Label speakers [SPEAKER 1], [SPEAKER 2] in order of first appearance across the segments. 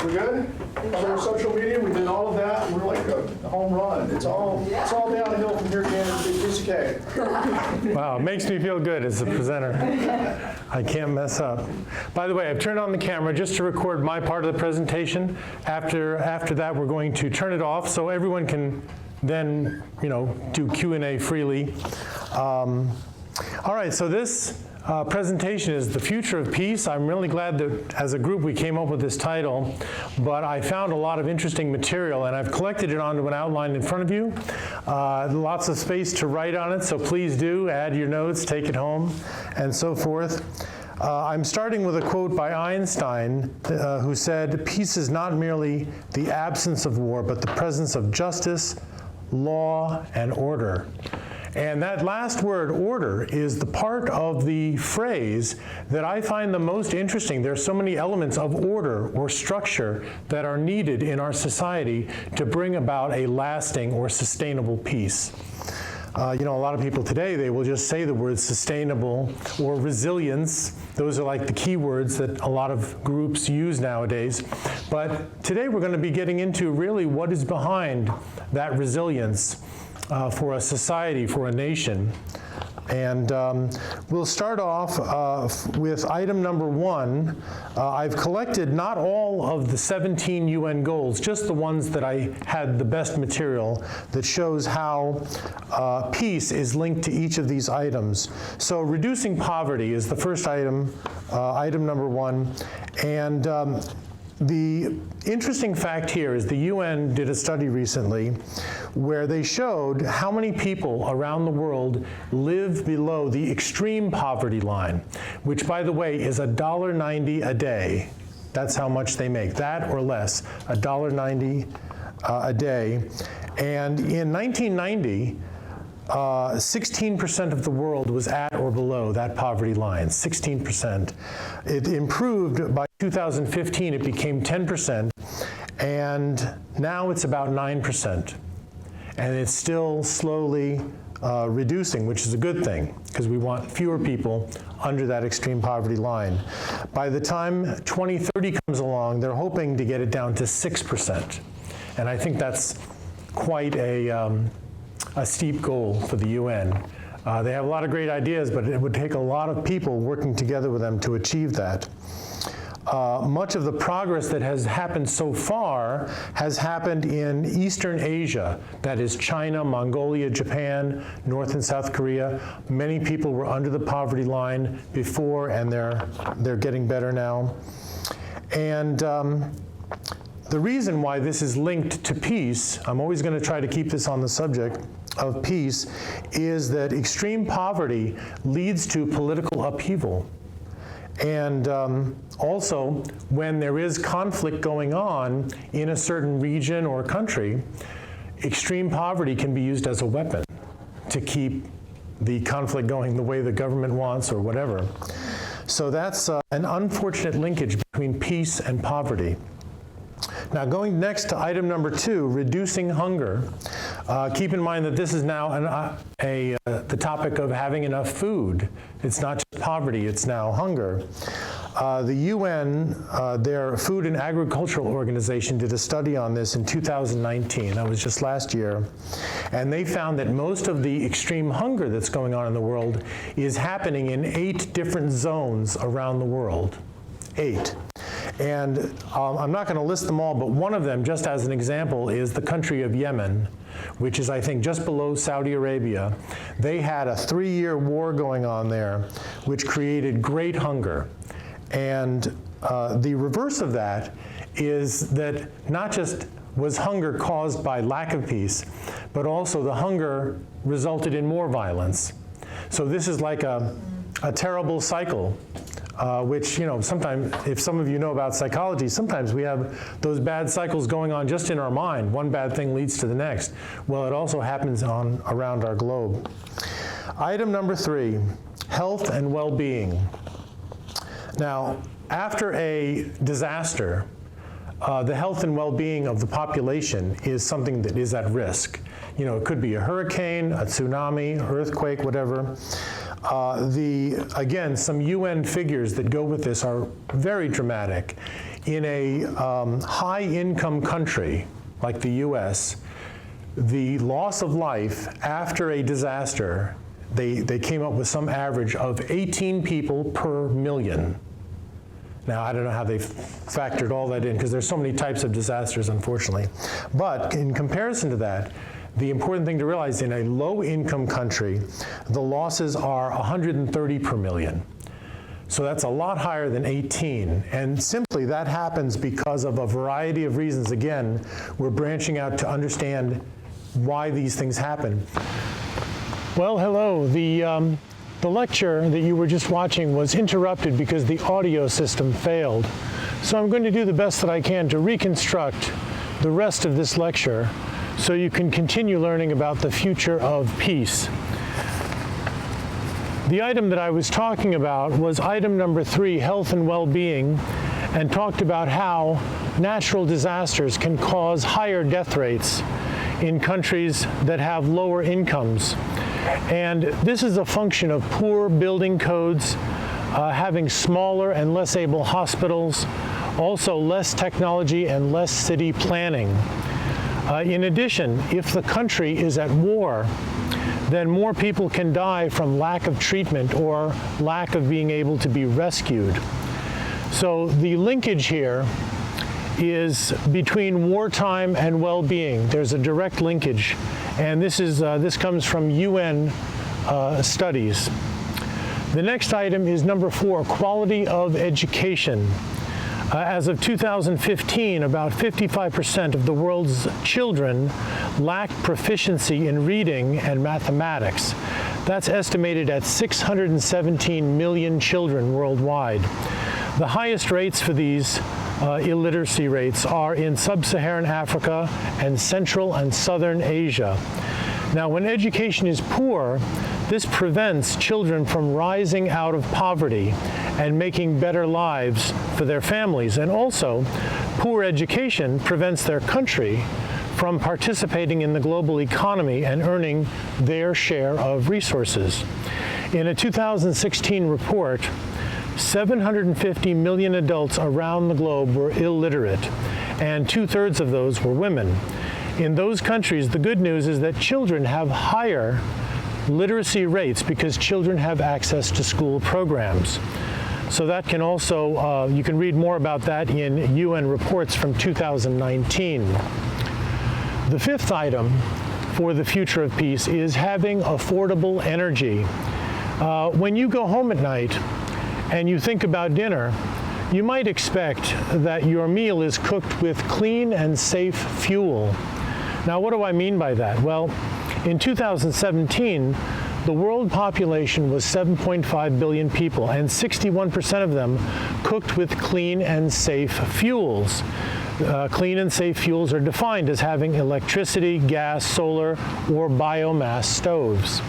[SPEAKER 1] We're good? On our social media, we did all of that. We're like a home run. It's all downhill from here, Candace. It's okay.
[SPEAKER 2] Wow, it makes me feel good as a presenter. I can't mess up. By the way, I've turned on the camera just to record my part of the presentation. After that, we're going to turn it off so everyone can then, do Q&A freely. All right, so this presentation is The Future of Peace. I'm really glad that as a group we came up with this title, but I found a lot of interesting material and I've collected it onto an outline in front of you. Lots of space to write on it, so please do add your notes, take it home, and so forth. I'm starting with a quote by Einstein, who said, "Peace is not merely the absence of war, but the presence of justice, law, and order." And that last word, order, is the part of the phrase that I find the most interesting. There are so many elements of order or structure that are needed in our society to bring about a lasting or sustainable peace. A lot of people today, they will just say the words sustainable or resilience. Those are like the key words that a lot of groups use nowadays. But today we're going to be getting into really what is behind that resilience for a society, for a nation. And we'll start off with item number 1. I've collected not all of the 17 UN goals, just the ones that I had the best material that shows how peace is linked to each of these items. So reducing poverty is the first item, item number 1. And the interesting fact here is the UN did a study recently where they showed how many people around the world live below the extreme poverty line, which, by the way, is $1.90 a day. That's how much they make, that or less, $1.90 a day. And in 1990, 16% of the world was at or below that poverty line, 16%. It improved by 2015, it became 10%, and now it's about 9%. And it's still slowly reducing, which is a good thing, because we want fewer people under that extreme poverty line. By the time 2030 comes along, they're hoping to get it down to 6%. And I think that's quite a steep goal for the UN. They have a lot of great ideas, but it would take a lot of people working together with them to achieve that. Much of the progress that has happened so far has happened in Eastern Asia, that is China, Mongolia, Japan, North and South Korea. Many people were under the poverty line before, and they're getting better now. And the reason why this is linked to peace, I'm always going to try to keep this on the subject of peace, is that extreme poverty leads to political upheaval. And also, when there is conflict going on in a certain region or country, extreme poverty can be used as a weapon to keep the conflict going the way the government wants or whatever. So that's an unfortunate linkage between peace and poverty. Now, going next to item number 2, reducing hunger. Keep in mind that this is now the topic of having enough food. It's not just poverty, it's now hunger. The UN, their Food and Agricultural Organization, did a study on this in 2019. That was just last year. And they found that most of the extreme hunger that's going on in the world is happening in 8 different zones around the world. 8. And I'm not going to list them all, but one of them, just as an example, is the country of Yemen, which is, I think, just below Saudi Arabia. They had a 3-year war going on there, which created great hunger. And the reverse of that is that not just was hunger caused by lack of peace, but also the hunger resulted in more violence. So this is like a terrible cycle. Which, sometimes, if some of you know about psychology, sometimes we have those bad cycles going on just in our mind. One bad thing leads to the next. Well, it also happens around our globe. Item number 3, health and well-being. Now, after a disaster, the health and well-being of the population is something that is at risk. It could be a hurricane, a tsunami, earthquake, whatever. Again, some UN figures that go with this are very dramatic. In a high-income country like the US, the loss of life after a disaster, they came up with some average of 18 people per million. Now, I don't know how they factored all that in, because there's so many types of disasters, unfortunately. But in comparison to that, the important thing to realize, in a low-income country, the losses are 130 per million. So that's a lot higher than 18. And simply that happens because of a variety of reasons. Again, we're branching out to understand why these things happen. Well, hello. The lecture that you were just watching was interrupted because the audio system failed. So I'm going to do the best that I can to reconstruct the rest of this lecture so you can continue learning about the future of peace. The item that I was talking about was item number 3, health and well-being, and talked about how natural disasters can cause higher death rates in countries that have lower incomes. And this is a function of poor building codes, having smaller and less able hospitals, also less technology and less city planning. In addition, if the country is at war, then more people can die from lack of treatment or lack of being able to be rescued. So the linkage here is between wartime and well-being. There's a direct linkage, and this comes from UN studies. The next item is number 4, quality of education. As of 2015, about 55% of the world's children lack proficiency in reading and mathematics. That's estimated at 617 million children worldwide. The highest rates for these illiteracy rates are in sub-Saharan Africa and Central and Southern Asia. Now, when education is poor, this prevents children from rising out of poverty and making better lives for their families. And also, poor education prevents their country from participating in the global economy and earning their share of resources. In a 2016 report, 750 million adults around the globe were illiterate, and 2/3 of those were women. In those countries, the good news is that children have higher literacy rates because children have access to school programs. So that can also, you can read more about that in UN reports from 2019. The 5th item for the future of peace is having affordable energy. When you go home at night and you think about dinner, you might expect that your meal is cooked with clean and safe fuel. Now, what do I mean by that? Well, in 2017, the world population was 7.5 billion people, and 61% of them cooked with clean and safe fuels. Clean and safe fuels are defined as having electricity, gas, solar, or biomass stoves.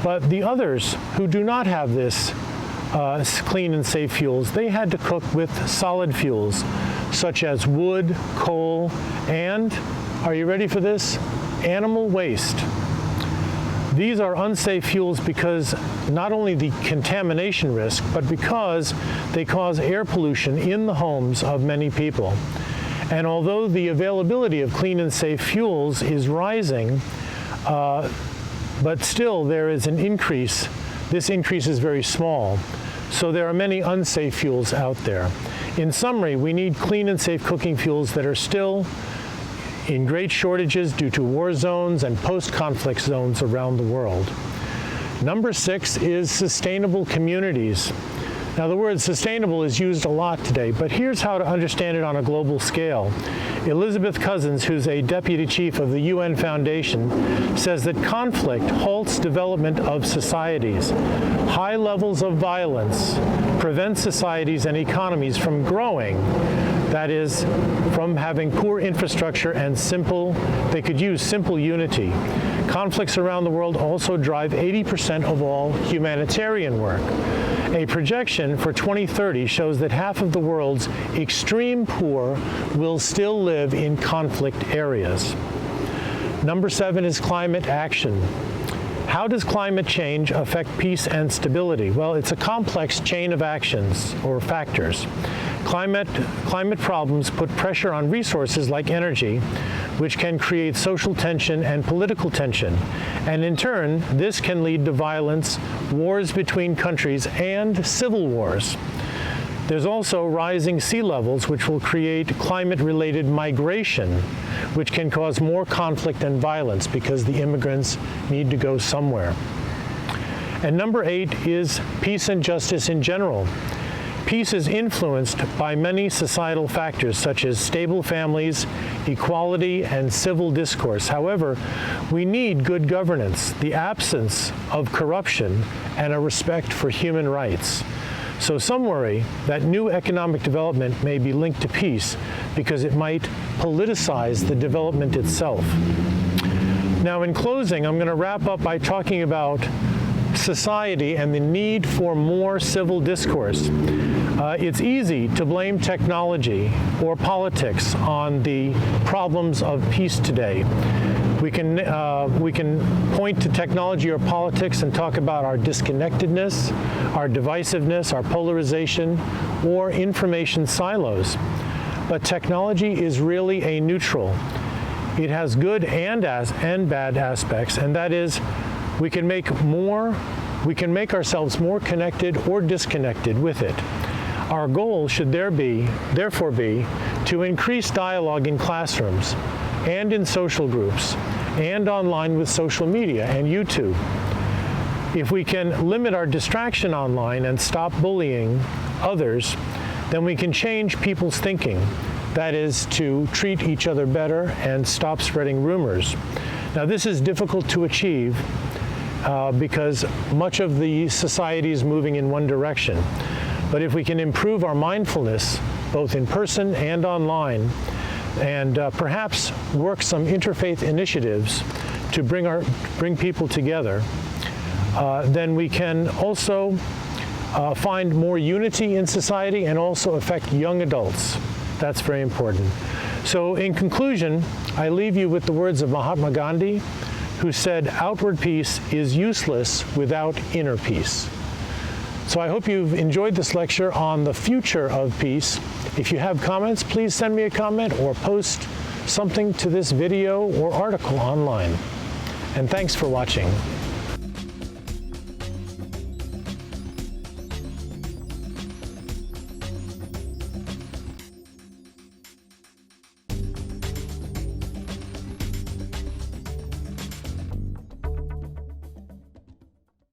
[SPEAKER 2] But the others who do not have this clean and safe fuels, they had to cook with solid fuels, such as wood, coal, and, are you ready for this? Animal waste. These are unsafe fuels because not only the contamination risk, but because they cause air pollution in the homes of many people. And although the availability of clean and safe fuels is rising, but still there is an increase. This increase is very small. So there are many unsafe fuels out there. In summary, we need clean and safe cooking fuels that are still in great shortages due to war zones and post-conflict zones around the world. Number 6 is sustainable communities. Now, the word sustainable is used a lot today, but here's how to understand it on a global scale. Elizabeth Cousins, who's a deputy chief of the UN Foundation, says that conflict halts development of societies. High levels of violence prevent societies and economies from growing. That is, from having poor infrastructure and they could use simple unity. Conflicts around the world also drive 80% of all humanitarian work. A projection for 2030 shows that half of the world's extreme poor will still live in conflict areas. Number 7 is climate action. How does climate change affect peace and stability? Well, it's a complex chain of actions or factors. Climate problems put pressure on resources like energy, which can create social tension and political tension. And in turn, this can lead to violence, wars between countries, and civil wars. There's also rising sea levels, which will create climate-related migration, which can cause more conflict and violence because the immigrants need to go somewhere. And number 8 is peace and justice in general. Peace is influenced by many societal factors such as stable families, equality, and civil discourse. However, we need good governance, the absence of corruption, and a respect for human rights. So some worry that new economic development may be linked to peace because it might politicize the development itself. Now, in closing, I'm going to wrap up by talking about society and the need for more civil discourse. It's easy to blame technology or politics on the problems of peace today. We can point to technology or politics and talk about our disconnectedness, our divisiveness, our polarization, or information silos. But technology is really a neutral. It has good and bad aspects, and that is we can make ourselves more connected or disconnected with it. Our goal should therefore be to increase dialogue in classrooms and in social groups and online with social media and YouTube. If we can limit our distraction online and stop bullying others, then we can change people's thinking. That is, to treat each other better and stop spreading rumors. Now, this is difficult to achieve because much of the society is moving in one direction. But if we can improve our mindfulness, both in person and online, and perhaps work some interfaith initiatives to bring people together, then we can also find more unity in society and also affect young adults. That's very important. So in conclusion, I leave you with the words of Mahatma Gandhi, who said, "Outward peace is useless without inner peace." So I hope you've enjoyed this lecture on the future of peace. If you have comments, please send me a comment or post something to this video or article online. And thanks for watching.